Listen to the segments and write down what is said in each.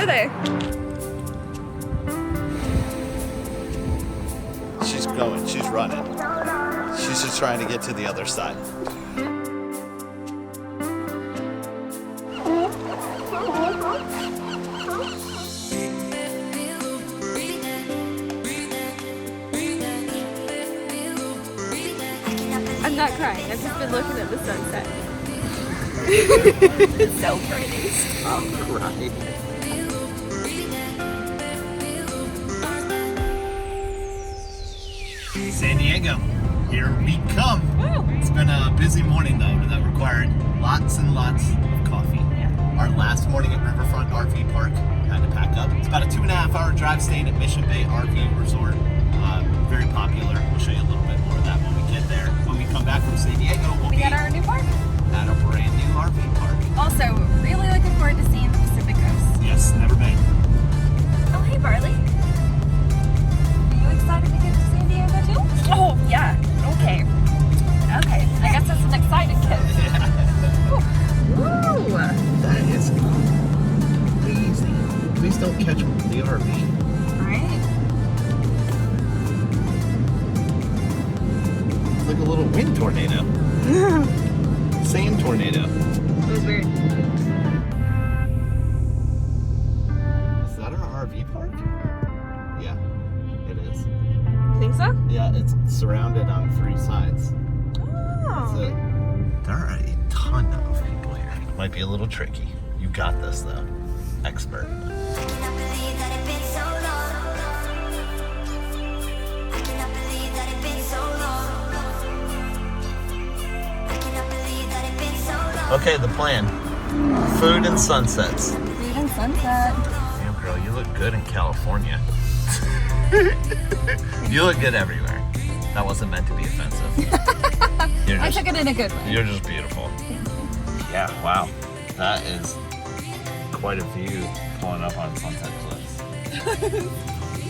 go there. She's going, she's running. She's just trying to get to the other side. I'm not crying. I've just been looking at the sunset. It's so pretty. Stop crying. San Diego, here we come. Woo. It's been a busy morning though that required lots and lots of coffee. Yeah. Our last morning at Riverfront RV Park, had to pack up. It's about a 2.5-hour drive staying at Mission Bay RV Resort. Very popular. We'll show you a little bit more of that when we get there. When we come back from San Diego, we'll be at our new park. At a brand new RV park. Also, really looking forward to seeing the Pacific Coast. Yes, never been. Oh, hey, Barley. Are you excited to get to San Diego too? Oh, yeah. Okay. Okay. I guess that's an excited kid. Yeah. Woo! That is crazy. Please don't catch the RV. Right? It's like a little wind tornado. Sand tornado. It was weird. Is that an RV park? Yeah, it is. Think so? Yeah, it's surrounded on 3 sides. Oh. That's it. There are a ton of people here. Might be a little tricky. You got this though. Expert. Okay, the plan. Food and sunsets. Food and sunset. Damn girl, you look good in California. You look good everywhere. That wasn't meant to be offensive. I took it in a good way. You're just beautiful. Yeah, wow. That is quite a view pulling up on Sunset Cliffs.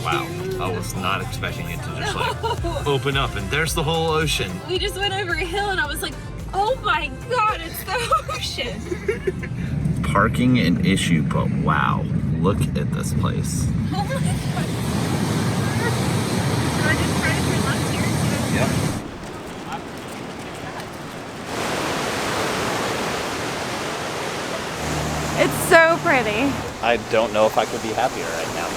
Wow, I was not expecting it to just like open up and there's the whole ocean. We just went over a hill and I was like, oh my God, it's the ocean. Parking an issue, but wow, look at this place. Oh my God. So I just tried to turn left here. Yep. It's so pretty. I don't know if I could be happier right now.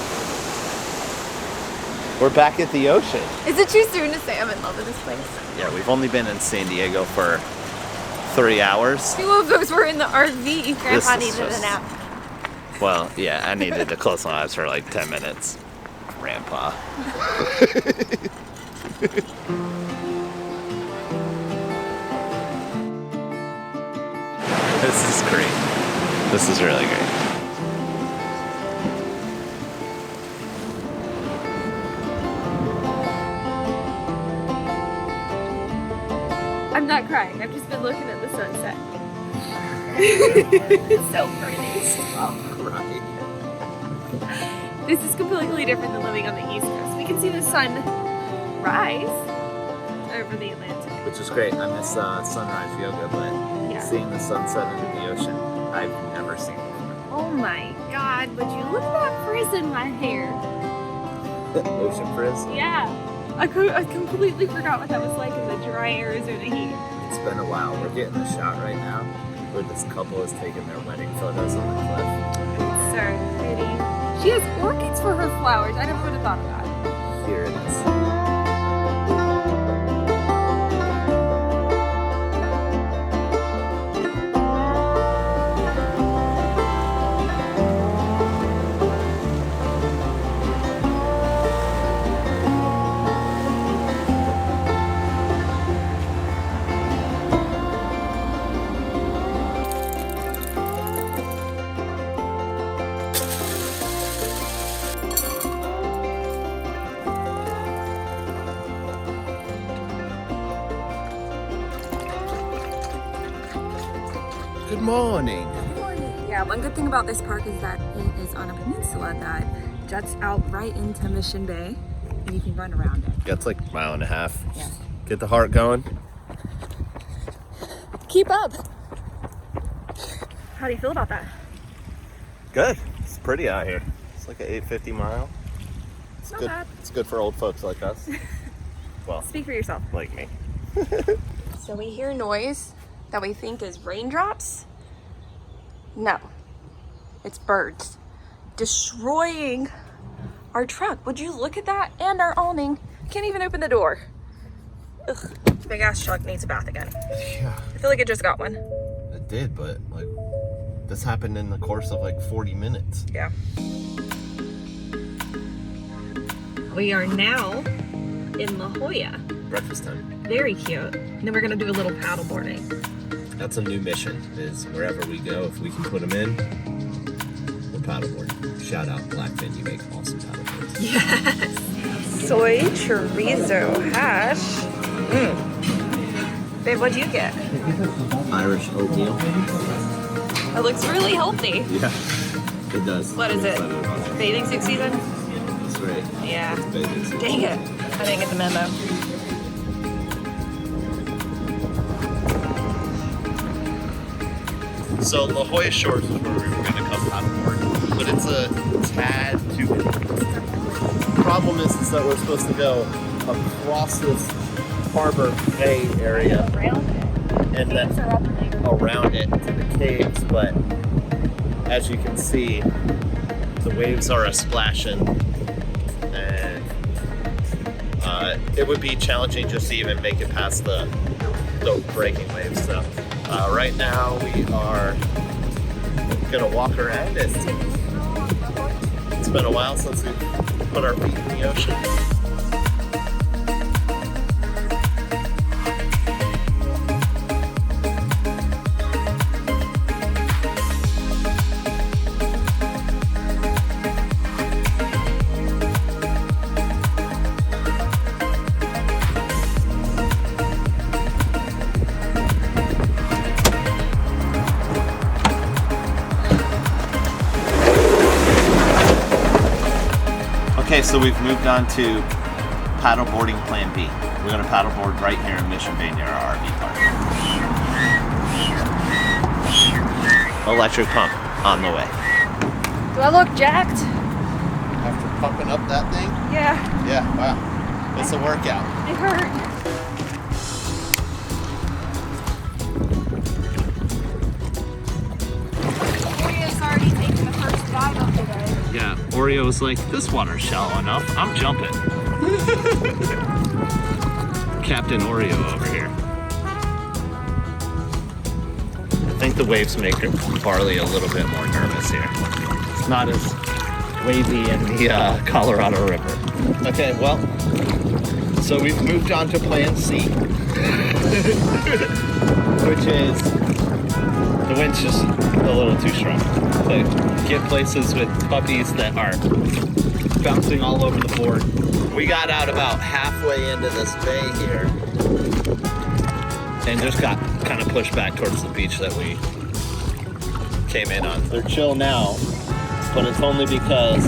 We're back at the ocean. Is it too soon to say I'm in love with this place? Yeah, we've only been in San Diego for 3 hours. 2 of those were in the RV. Grandpa This is needed just- a nap. Well, yeah, I needed to close my eyes for like 10 minutes. Grandpa. This is great. This is really great. I'm not crying. I've just been looking at the sunset. It's so pretty. Stop crying. This is completely different than living on the East Coast. We can see the sun rise over the Atlantic. Which is great. I miss sunrise yoga, but Yeah. seeing the sunset into the ocean, I've never seen before. Oh my God, would you look at that frizz in my hair? Ocean frizz. Yeah. I completely forgot what that was like in the dry Arizona heat. It's been a while. We're getting a shot right now where this couple is taking their wedding photos on the cliff. It's so pretty. She has orchids for her flowers. I never would have thought of that. Here it is. Good morning. Yeah, one good thing about this park is that it is on a peninsula that juts out right into Mission Bay, and you can run around it. That's like a mile and a half. Yeah. Get the heart going. Keep up. How do you feel about that? Good. It's pretty out here. It's like an 850 mile. It's Not good. bad. It's good for old folks like us. Well, Speak for yourself. like me. So we hear noise that we think is raindrops. No, it's birds destroying our truck. Would you look at that? And our awning. Can't even open the door. Ugh, big ass truck needs a bath again. Yeah. I feel like it just got one. It did, but like this happened in the course of like 40 minutes. Yeah. We are now in La Jolla. Breakfast time. Very cute. And then we're gonna do a little paddle boarding. That's a new mission, is wherever we go, if we can put them in, we'll paddleboard. Shout out Blackfin, you make awesome paddleboards. Yes. Soy chorizo hash. Babe, what'd you get? Irish oatmeal. It looks really healthy. Yeah, it does. What is it? Bathing suit season? That's right. Yeah. It's bathing suit. Dang it. I didn't get the memo. So La Jolla Shores is where we were going to come paddleboard, but it's a tad too big. The problem is that we're supposed to go across this Harbor Bay area Around it. and then Caves are up later. around it to the caves, but as you can see, the waves are a splashing, and it would be challenging just to even make it past the breaking waves. So right now we are gonna walk around it. It's been a while since we put our feet in the ocean. Okay, so we've moved on to paddleboarding plan B. We're going to paddleboard right here in Mission Bay near our RV park. Electric pump on the way. Do I look jacked? After pumping up that thing? Yeah. Yeah, wow. It's a workout. It hurt. Orio's already taken the first dive of the day. Yeah, Oreo was like, this water's shallow enough, I'm jumping. Captain Oreo over here. I think the waves make Barley a little bit more nervous here. It's not as wavy in the Colorado River. Okay, well, so we've moved on to plan C, which is the wind's just a little too strong. To get places with puppies that are bouncing all over the board. We got out about halfway into this bay here and just got kind of pushed back towards the beach that we came in on. They're chill now, but it's only because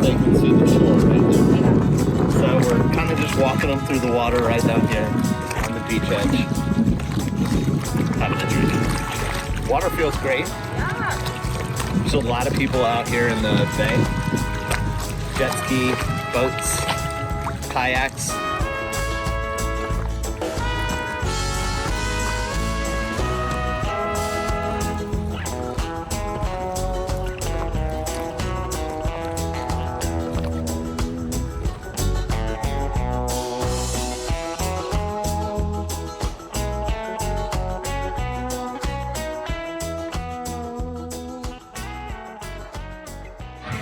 they can see the shore right there. So we're kind of just walking them through the water right down here on the beach edge. Having a drink. Water feels great. Yeah. There's a lot of people out here in the bay. Jet ski, boats, kayaks.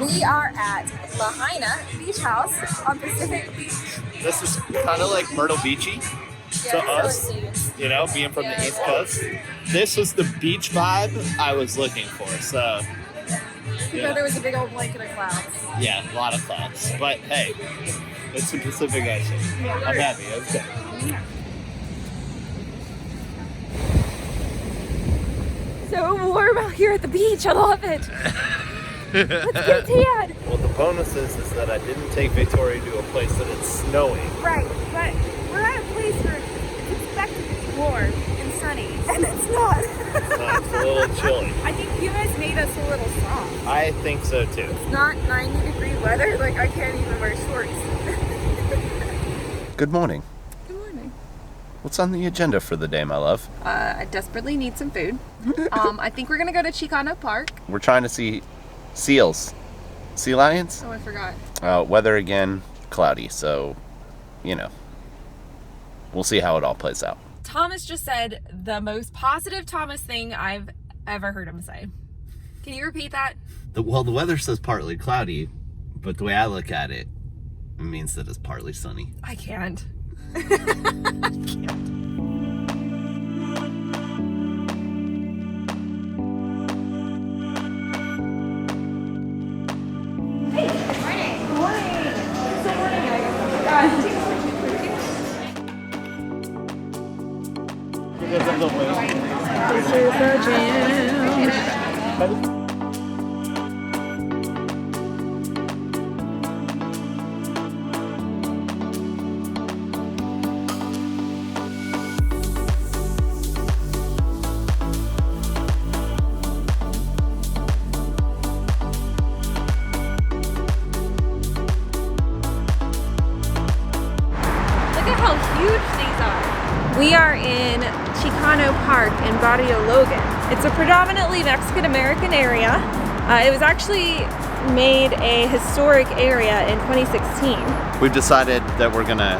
We are at Lahaina Beach House on Pacific Beach. This is kind of like Myrtle Beachy to us, you know, being from the Yeah. East Coast. This was the beach vibe I was looking for. So, But there was a big old blanket of clouds. yeah, a lot of clouds. But hey, it's the Pacific Ocean. I'm happy. It's good. So warm out here at the beach. I love it. Let's get tan. Well, the bonus is that I didn't take Victoria to a place that it's snowing. Right, but we're at a place where it's expected to be warm. And sunny. And it's not. It's a little chilly. I think you guys made us a little soft. I think so too. It's not 90-degree weather. Like, I can't even wear shorts. Good morning. Good morning. What's on the agenda for the day, my love? I desperately need some food. I think we're gonna go to Chicano Park. We're trying to see seals. Sea lions? Oh, I forgot. Weather again, cloudy, so, you know, we'll see how it all plays out. Thomas just said the most positive Thomas thing I've ever heard him say. Can you repeat that? Well, the weather says partly cloudy, but the way I look at it, it means that it's partly sunny. I can't. We are in Chicano Park in Barrio Logan. It's a predominantly Mexican-American area. It was actually made a historic area in 2016. We've decided that we're gonna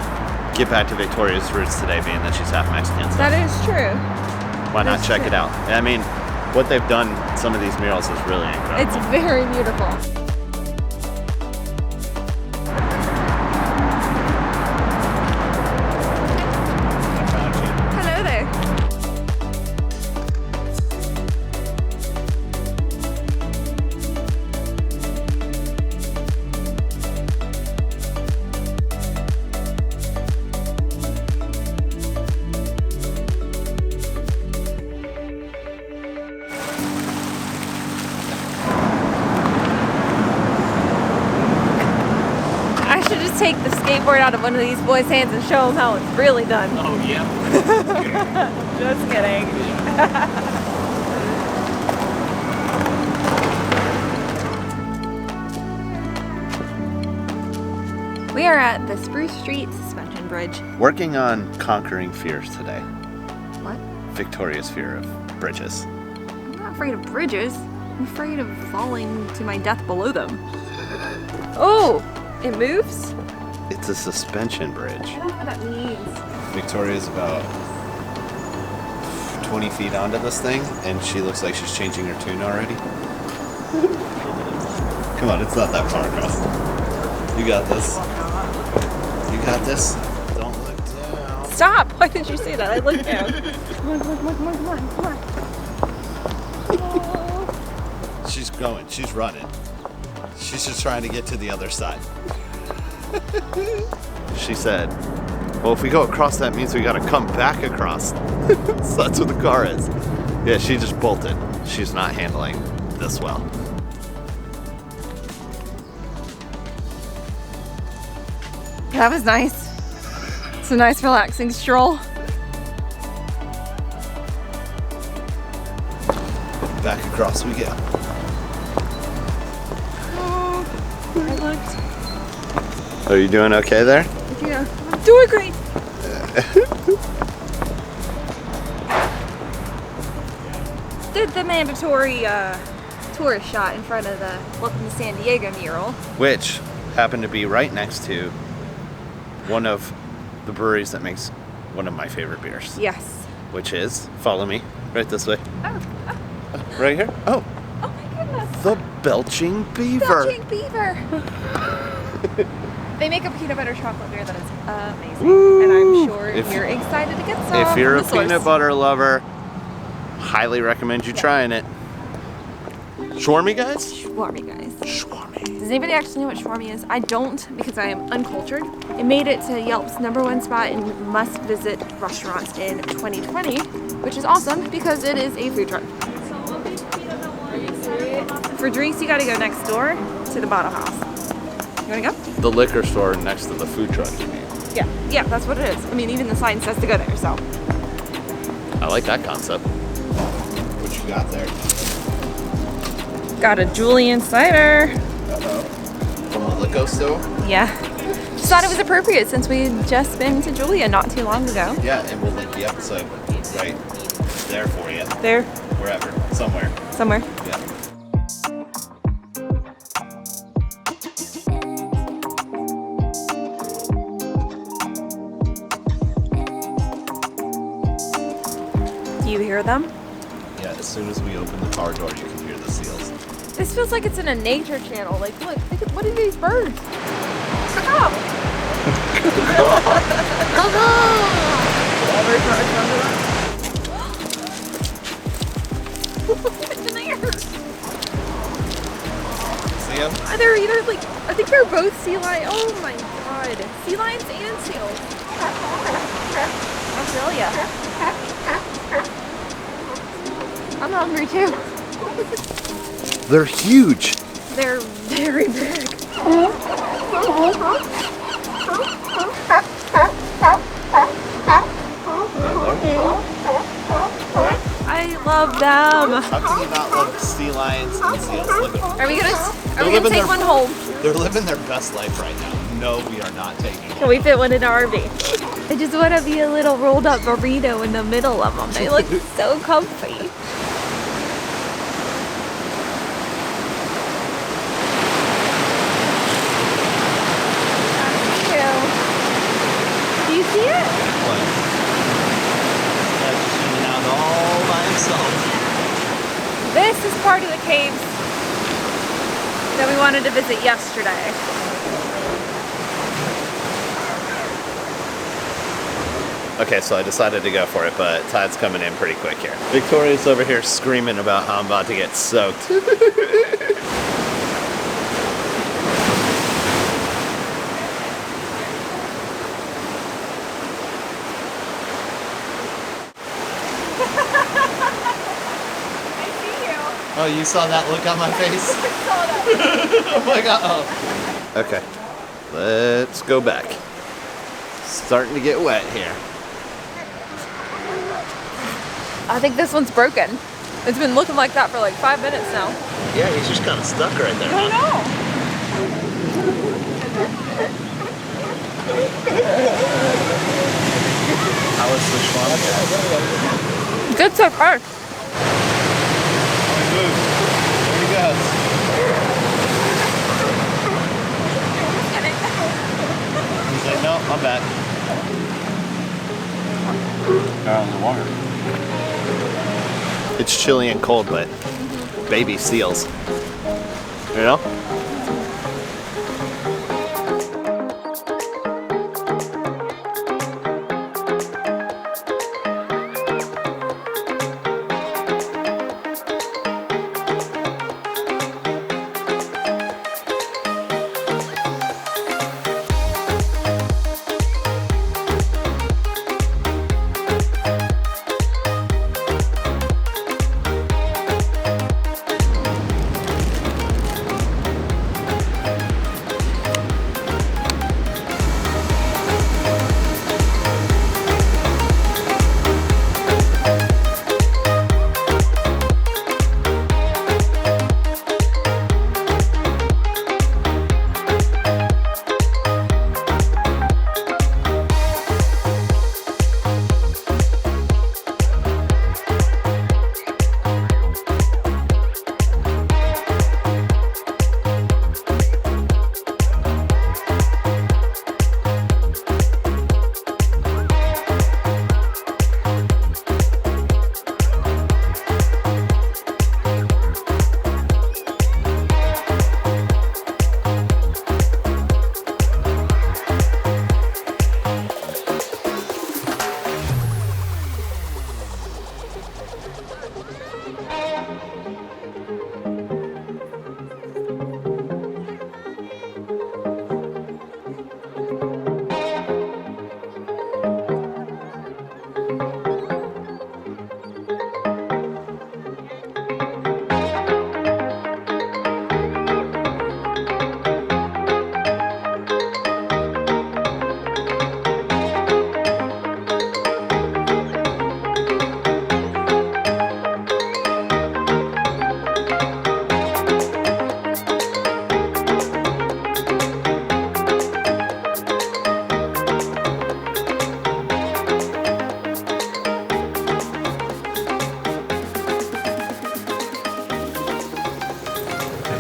get back to Victoria's roots today, being that she's half Mexican. So That is true. why not check it out? I mean, what they've done, some of these murals is really incredible. It's very beautiful. Hello there. I should just take the skateboard out of one of these boys' hands and show them how it's really done. Oh, yeah. Just kidding. We are at the Spruce Street Suspension Bridge. Working on conquering fears today. What? Victoria's fear of bridges. I'm not afraid of bridges. I'm afraid of falling to my death below them. Oh, it moves? It's a suspension bridge. I don't know what that means. Victoria's about 20 feet onto this thing, and she looks like she's changing her tune already. Come on, it's not that far across. You got this. You got this. Don't look down. Stop! Why did you say that? I looked down. Come on, come on. Oh. She's going. She's running. She's just trying to get to the other side. She said, well, if we go across, that means we gotta come back across. So that's what the car is. Yeah, she just bolted. She's not handling this well. That was nice. It's a nice relaxing stroll. Back across we go. I looked. Are you doing okay there? Yeah, I'm doing great. Did the mandatory tourist shot in front of the Welcome to San Diego mural. Which happened to be right next to one of the breweries that makes one of my favorite beers. Yes. Which is, follow me, right this way. Oh, Right here. Oh, oh my goodness. the Belching Beaver. Belching Beaver. They make a peanut butter chocolate beer that is amazing. Woo. And I'm sure If- you're excited to get some. If you're a from the source. peanut butter lover, highly recommend you trying it. Shawarma, guys? Shawarma, guys. Shawarma. Does anybody actually know what shawarma is? I don't, because I am uncultured. It made it to Yelp's #1 spot in must-visit restaurants in 2020, which is awesome because it is a food truck. For drinks, you gotta go next door to the bottle house. You wanna go? The liquor store next to the food truck, you mean? Yeah, that's what it is. I mean, even the sign says to go there, so. I like that concept. What you got there? Got a Julian cider. From the liquor store? Yeah. Just thought it was appropriate since we'd just been to Julia not too long ago. Yeah, and we'll link the episode right there for you. There. Wherever. Somewhere. Somewhere. Yeah. Do you hear them? Yeah, as soon as we open the car door, you can hear the seals. This feels like it's in a nature channel. Like, look, what are these birds? Stop! What's in there? See them? They're either like, I think they're both sea lions. Oh my god. Sea lions and seals. Australia. I'm hungry too. They're huge. They're very big. I love them. How can you not love sea lions and seals? Look at them. Are we gonna living take their- one home? They're living their best life right now. No, we are not taking Can we fit one in our RV? I just want to be a little rolled up burrito in the middle of them. They look so comfy. Do you see it? Just hanging out all by himself. This is part of the caves that we wanted to visit yesterday. Okay, so I decided to go for it, but tide's coming in pretty quick here. Victoria's over here screaming about how I'm about to get soaked. Oh, you saw that look on my face? I saw that. Oh my god. Oh. Okay, let's go back. Starting to get wet here. I think this one's broken. It's been looking like that for like 5 minutes now. Yeah, he's just kind of stuck right there. I know. How is the schwab? Good so far. There he goes. He's like, no, I'm back. Out in the water. It's chilly and cold, but baby seals. You know?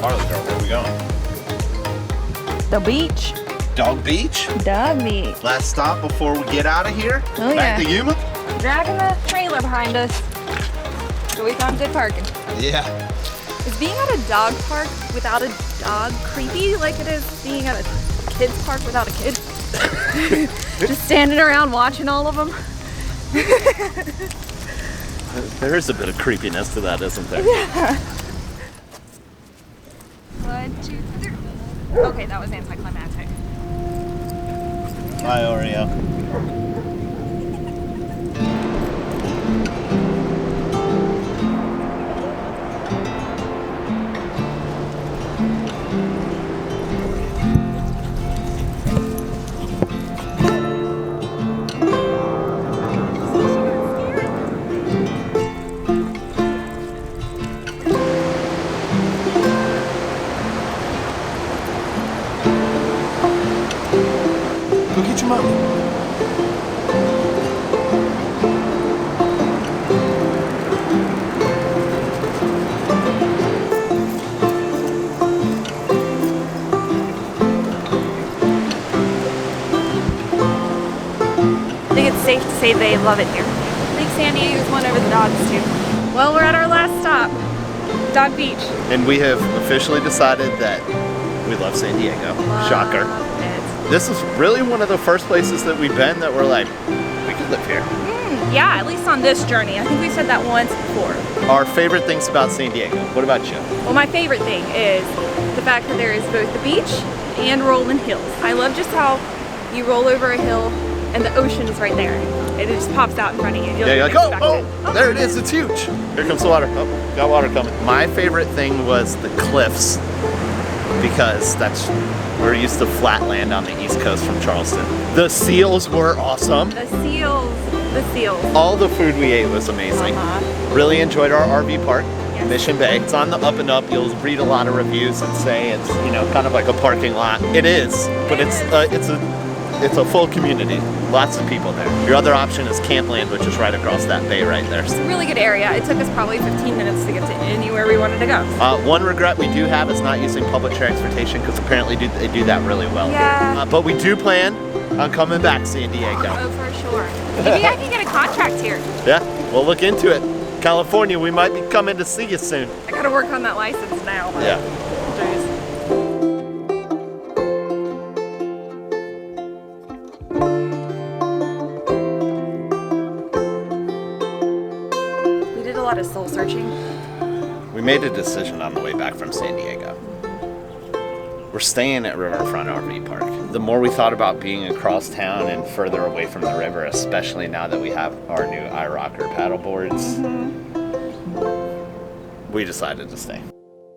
Harley girl, where are we going? The beach. Dog Beach? Dog beach. Last stop before we get out of here. Oh, Back to Yuma? Dragging the trailer behind us. So we found good parking. Yeah. Is being at a dog park without a dog creepy like it is being at a kid's park without a kid? Just standing around watching all of them. There is a bit of creepiness to that, isn't there? Yeah. 1, 2, 3. Okay, that was anticlimactic. Bye, Oreo. Go get your mommy. I think it's safe to say they love it here. I think San Diego's won over the dogs too. Well, we're at our last stop, Dog Beach. And we have officially decided that we love San Diego. Shocker. Love it. This is really one of the first places that we've been that we're like, we could live here. Yeah, at least on this journey. I think we said that once before. Our favorite things about San Diego. What about you? Well, my favorite thing is the fact that there is both the beach and rolling hills. I love just how you roll over a hill and the ocean is right there. It just pops out in front of you. Yeah, you're like, oh, there it is, it's huge. Here comes the water. Oh, got water coming. My favorite thing was the cliffs, because we're used to flat land on the East Coast from Charleston. The seals were awesome. The seals. All the food we ate was amazing. Really enjoyed our RV park, Mission Bay. It's on the up and up. You'll read a lot of reviews and say it's, kind of like a parking lot. It is, but it's a full community. Lots of people there. Your other option is Campland, which is right across that bay right there. It's a really good area. It took us probably 15 minutes to get to anywhere we wanted to go. One regret we do have is not using public transportation, because apparently they do that really well. Yeah. But we do plan on coming back to San Diego. Oh, for sure. Maybe I can get a contract here. Yeah, we'll look into it. California, we might be coming to see you soon. I gotta work on that license now. Yeah. Jeez. We did a lot of soul searching. We made a decision on the way back from San Diego. We're staying at Riverfront RV Park. The more we thought about being across town and further away from the river, especially now that we have our new iRocker paddle boards, we decided to stay.